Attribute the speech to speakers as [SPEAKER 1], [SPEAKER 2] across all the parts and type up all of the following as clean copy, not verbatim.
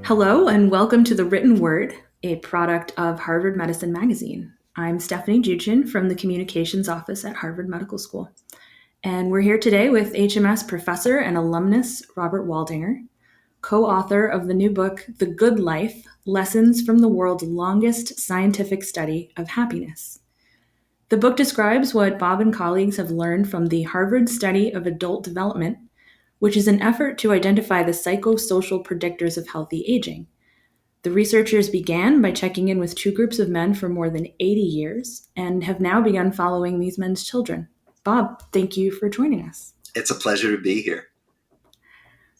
[SPEAKER 1] Hello, and welcome to The Written Word, a product of Harvard Medicine Magazine. I'm Stephanie Juchin from the Communications Office at Harvard Medical School. And we're here today with HMS professor and alumnus Robert Waldinger, co-author of the new book, The Good Life, Lessons from the World's Longest Scientific Study of Happiness. The book describes what Bob and colleagues have learned from the Harvard Study of Adult Development, which is an effort to identify the psychosocial predictors of healthy aging. The researchers began by checking in with two groups of men for more than 80 years and have now begun following these men's children. Bob, thank you for joining us.
[SPEAKER 2] It's a pleasure to be here.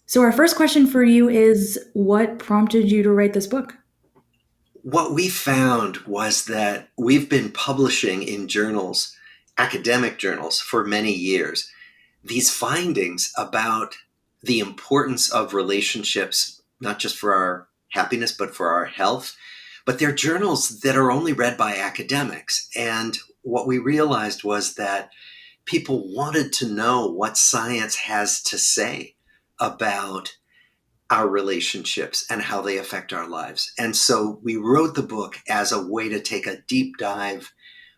[SPEAKER 1] So our first question for you is, what prompted you to write this book?
[SPEAKER 2] What we found was that we've been publishing in journals, academic journals, for many years, these findings about the importance of relationships, not just for our happiness, but for our health. But they're journals that are only read by academics. And what we realized was that people wanted to know what science has to say about our relationships and how they affect our lives. And so we wrote the book as a way to take a deep dive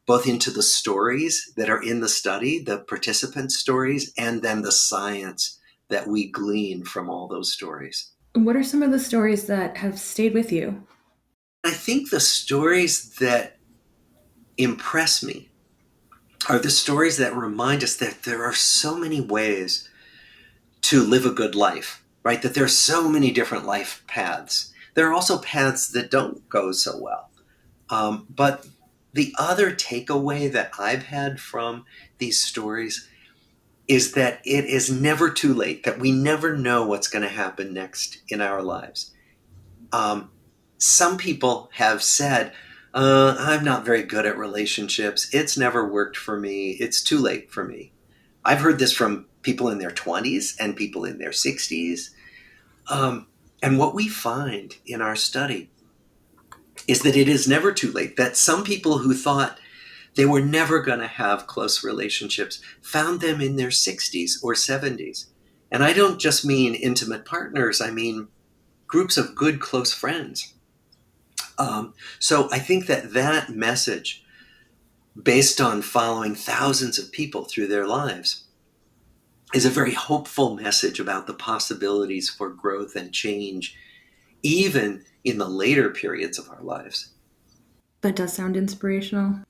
[SPEAKER 2] both into the stories that are in the study, the participant stories, and then the science that we glean from all those stories.
[SPEAKER 1] What are some of the stories that have stayed with you?
[SPEAKER 2] I think the stories that impress me are the stories that remind us that there are so many ways to live a good life, right? That there are so many different life paths. There are also paths that don't go so well. But the other takeaway that I've had from these stories is that it is never too late, that we never know what's going to happen next in our lives. Some people have said, I'm not very good at relationships. It's never worked for me. It's too late for me. I've heard this from people in their 20s and people in their 60s. And what we find in our study is that it is never too late, that some people who thought they were never going to have close relationships found them in their 60s or 70s. And I don't just mean intimate partners, I mean groups of good, close friends. So I think that message, based on following thousands of people through their lives, is a very hopeful message about the possibilities for growth and change, even in the later periods of our lives.
[SPEAKER 1] That does sound inspirational.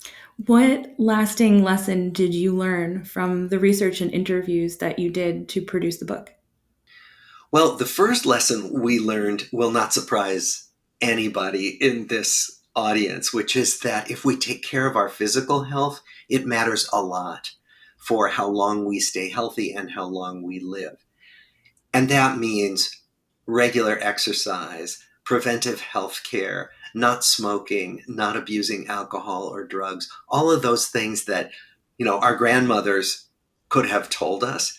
[SPEAKER 1] What lasting lesson did you learn from the research and interviews that you did to produce the book?
[SPEAKER 2] Well, the first lesson we learned will not surprise anybody in this audience, which is that if we take care of our physical health, it matters a lot for how long we stay healthy and how long we live. And that means regular exercise, preventive health care, not smoking, not abusing alcohol or drugs, all of those things that, our grandmothers could have told us.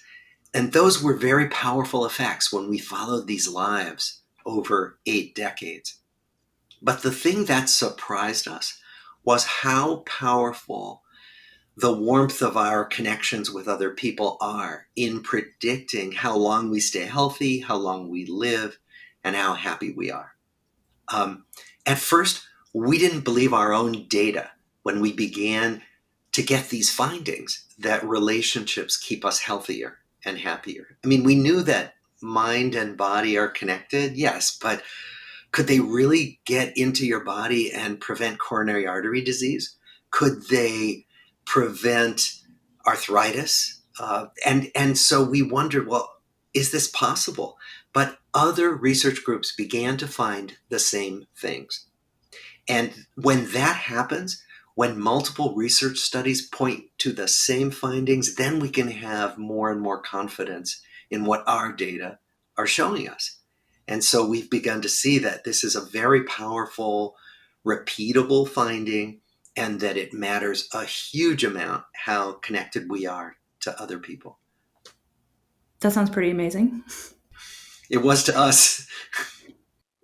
[SPEAKER 2] And those were very powerful effects when we followed these lives over 8 decades. But the thing that surprised us was how powerful the warmth of our connections with other people are in predicting how long we stay healthy, how long we live, and how happy we are. At first, we didn't believe our own data when we began to get these findings that relationships keep us healthier and happier. I mean, we knew that mind and body are connected, yes, but could they really get into your body and prevent coronary artery disease? Could they prevent arthritis? And so we wondered, well, is this possible? But other research groups began to find the same things. And when that happens, when multiple research studies point to the same findings, then we can have more and more confidence in what our data are showing us. And so we've begun to see that this is a very powerful, repeatable finding, and that it matters a huge amount how connected we are to other people.
[SPEAKER 1] That sounds pretty amazing.
[SPEAKER 2] It was to us.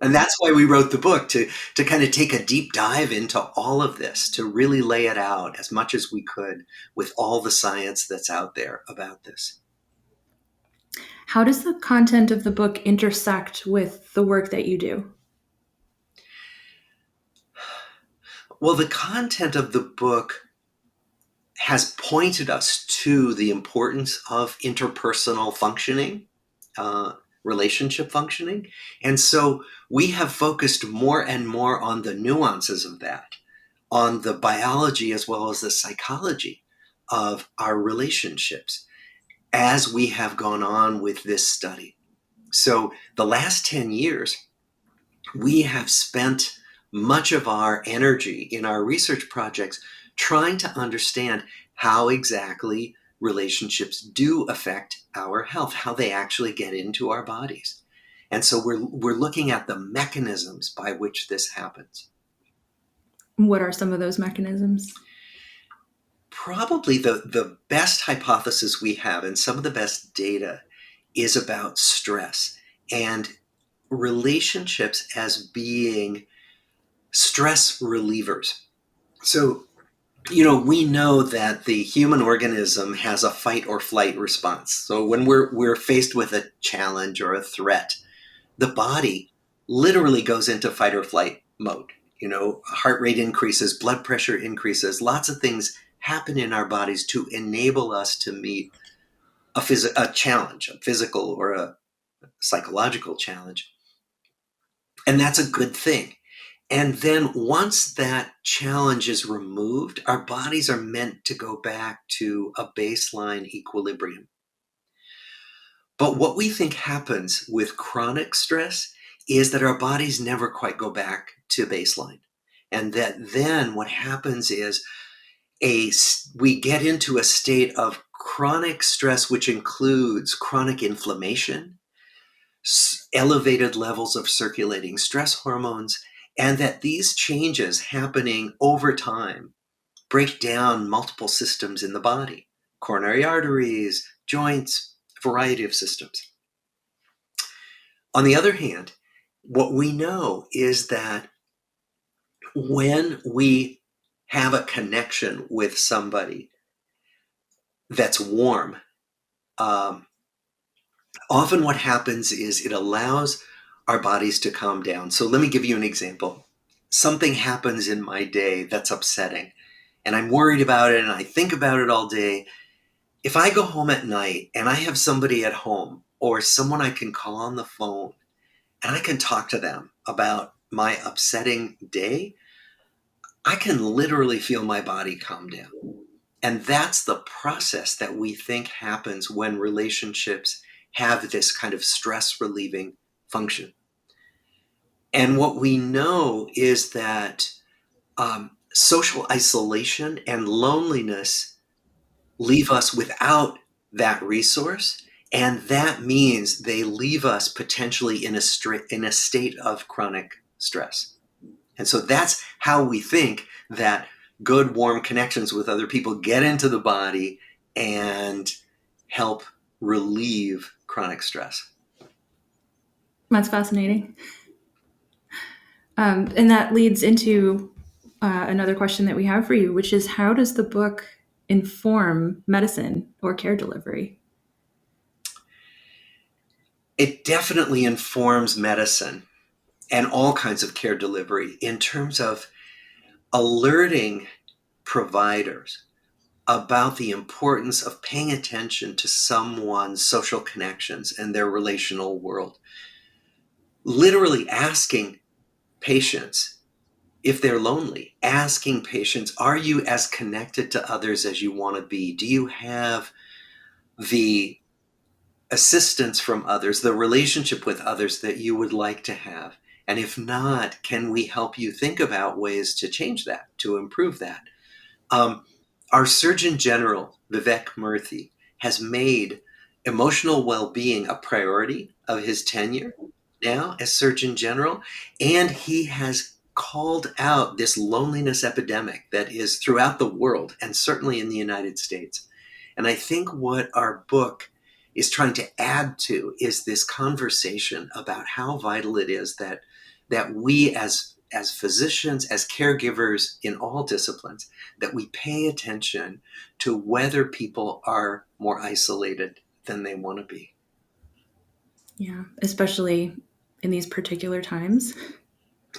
[SPEAKER 2] And that's why we wrote the book, to kind of take a deep dive into all of this, to really lay it out as much as we could with all the science that's out there about this.
[SPEAKER 1] How does the content of the book intersect with the work that you do?
[SPEAKER 2] Well, the content of the book has pointed us to the importance of interpersonal functioning, uh, relationship functioning. And so we have focused more and more on the nuances of that, on the biology as well as the psychology of our relationships as we have gone on with this study. So the last 10 years, we have spent much of our energy in our research projects trying to understand how exactly relationships do affect our health, how they actually get into our bodies. And so we're looking at the mechanisms by which this happens.
[SPEAKER 1] What are some of those mechanisms?
[SPEAKER 2] Probably the best hypothesis we have and some of the best data is about stress and relationships as being stress relievers. So, we know that the human organism has a fight or flight response. So when we're faced with a challenge or a threat, the body literally goes into fight or flight mode. Heart rate increases, blood pressure increases, lots of things happen in our bodies to enable us to meet a challenge, a physical or a psychological challenge. And that's a good thing. And then once that challenge is removed, our bodies are meant to go back to a baseline equilibrium. But what we think happens with chronic stress is that our bodies never quite go back to baseline. And that then what happens is we get into a state of chronic stress, which includes chronic inflammation, elevated levels of circulating stress hormones, and that these changes happening over time break down multiple systems in the body: coronary arteries, joints, a variety of systems. On the other hand, what we know is that when we have a connection with somebody that's warm, um, often what happens is it allows our bodies to calm down. So let me give you an example. Something happens in my day that's upsetting, and I'm worried about it, and I think about it all day. If I go home at night and I have somebody at home or someone I can call on the phone and I can talk to them about my upsetting day, I can literally feel my body calm down. And that's the process that we think happens when relationships have this kind of stress relieving function. And what we know is that social isolation and loneliness leave us without that resource. And that means they leave us potentially in a state of chronic stress. And so that's how we think that good, warm connections with other people get into the body and help relieve chronic stress.
[SPEAKER 1] That's fascinating. And that leads into another question that we have for you, which is how does the book inform medicine or care delivery?
[SPEAKER 2] It definitely informs medicine and all kinds of care delivery in terms of alerting providers about the importance of paying attention to someone's social connections and their relational world. Literally asking patients if they're lonely, asking patients, are you as connected to others as you want to be? Do you have the assistance from others, the relationship with others that you would like to have? And if not, can we help you think about ways to change that, to improve that? Um, our Surgeon General, Vivek Murthy, has made emotional well-being a priority of his tenure now as Surgeon General, and he has called out this loneliness epidemic that is throughout the world and certainly in the United States. And I think what our book is trying to add to is this conversation about how vital it is that we as physicians, as caregivers in all disciplines, that we pay attention to whether people are more isolated than they want to be.
[SPEAKER 1] Yeah, especially in these particular times.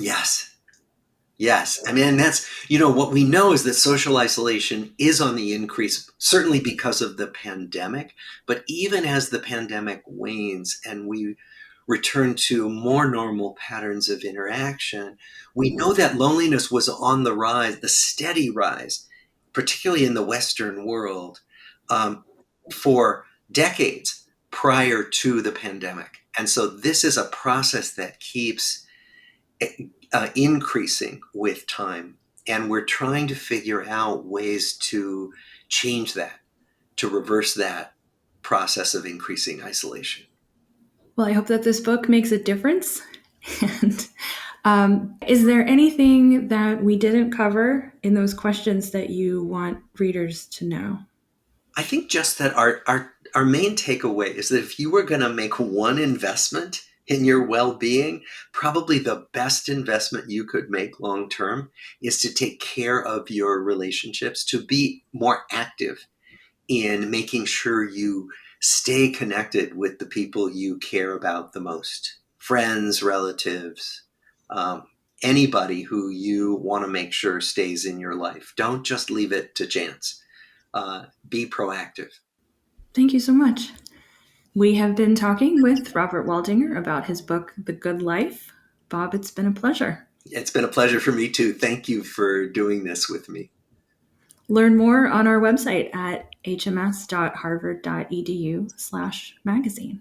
[SPEAKER 2] Yes. Yes. I mean, that's, what we know is that social isolation is on the increase, certainly because of the pandemic. But even as the pandemic wanes and we return to more normal patterns of interaction, we know that loneliness was on the rise, the steady rise, particularly in the Western world, um, for decades prior to the pandemic. And so this is a process that keeps increasing with time. And we're trying to figure out ways to change that, to reverse that process of increasing isolation.
[SPEAKER 1] Well, I hope that this book makes a difference. And is there anything that we didn't cover in those questions that you want readers to know?
[SPEAKER 2] I think just that our main takeaway is that if you were going to make one investment in your well-being, probably the best investment you could make long term is to take care of your relationships, to be more active in making sure you stay connected with the people you care about the most, friends, relatives, um, anybody who you want to make sure stays in your life. Don't just leave it to chance. Be proactive.
[SPEAKER 1] Thank you so much. We have been talking with Robert Waldinger about his book, The Good Life. Bob, it's been a pleasure.
[SPEAKER 2] It's been a pleasure for me too. Thank you for doing this with me.
[SPEAKER 1] Learn more on our website at hms.harvard.edu/magazine.